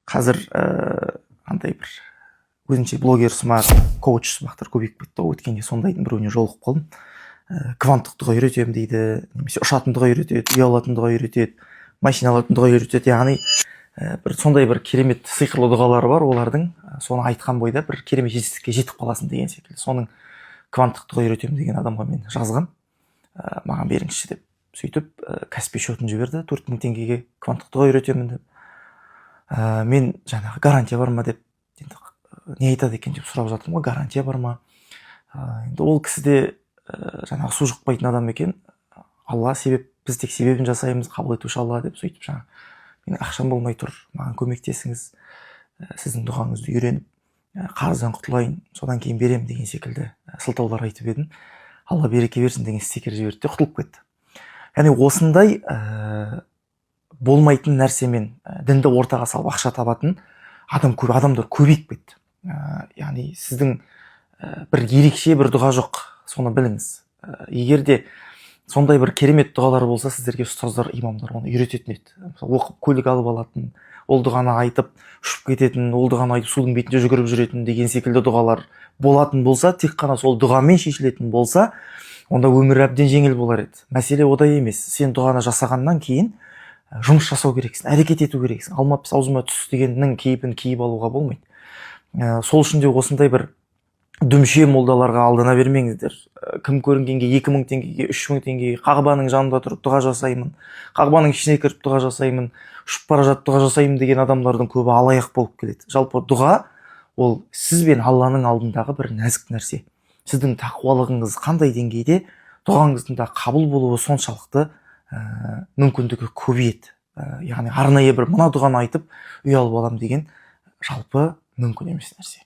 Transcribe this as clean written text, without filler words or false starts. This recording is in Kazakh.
қазір андай бір өзінше блогер сымақ, коуч сымақтар көбейіп кетті ғой. Өткенде сондайдың біреуіне жолығып қалдым. Кванттық дұға үйретемін дейді, немесе ұшатын дұға үйретеді, үй алатын дұға үйретеді, машина алатын дұға үйретеді. Яғни бір сондай бір керемет сиқырлы дұғалары бар олардың. Соны айтқан бойда бір керемет жетістікке жетіп қаласың деген секілді. Соның кванттық дұға үйретемін деген адамға мен жазған, маған беріңізші деп. Сөйтіп каспи счетын жіберді, 4000 теңгеге кванттық дұға үйретемін деп. Мен жаңағы гарантия бар ма деп, енді не айтады екен деп сұрап жатырмын ғой, гарантия бар ма? Енді ол кісіде жаңағы су жұқпайтын адам екен. Алла себеп, біз тек себебін жасаймыз, қабыл етуші Алла деп. Сөйтіп жаңағы менің ақшам болмай тұр, маған көмектесіңіз, сіздің дұғаңызды үйреніп, қарыздан құтылайын, содан кейін беремін деген секілді сылтаулар айтып едім. Алла береке берсін деген стикер жіберді де құтылып кетті. Яғни осындай болмайтын нәрсемен дінді ортаға салып ақша табатын адамдар көбейіп кетті. Яғни сіздің бір ерекше бір дұға жоқ, соны біліңіз. Егер де сондай бір керемет дұғалар болса, сіздерге ұстаздар, имамдар оны үйрететін еді. Оқып көлік алып алатын, ол дұғаны айтып ұшып кететін, ол дұғаны айтып судың бетінде жүгіріп жүретін деген секілді дұғалар болатын болса, тек қана сол дұғамен шешілетін болса, онда өмір әбден жеңіл болар еді. Мәселе одай емес. Сен дұғаны жасағаннан кейін жұмыс жасау керексің, әрекет ету керексің. Алма піс аузыма түс дегеннің кейпін киіп алуға болмайды. Сол үшін де осындай бір дүмше молдаларға алдана бермеңіздер. Кім көрінгенге 2000 теңгеге, 3000 теңгеге Қағбаның жанында тұрып дұға жасаймын, Қағбаның ішіне кіріп дұға жасаймын, ұшып бара жатып дұға жасаймын деген адамдардың көбі алаяқ болып келеді. Жалпы дұға ол сіз бен Алланың алдындағы бір нәзік нәрсе. Сіздің тақуалығыңыз қандай деңгейде, дұғаңыздың да қабыл болуы соншалықты мүмкіндігі көбейеді. Яғни арнайы бір мына дұғаны айтып үй алып алам деген жалпы мүмкін емес нәрсе.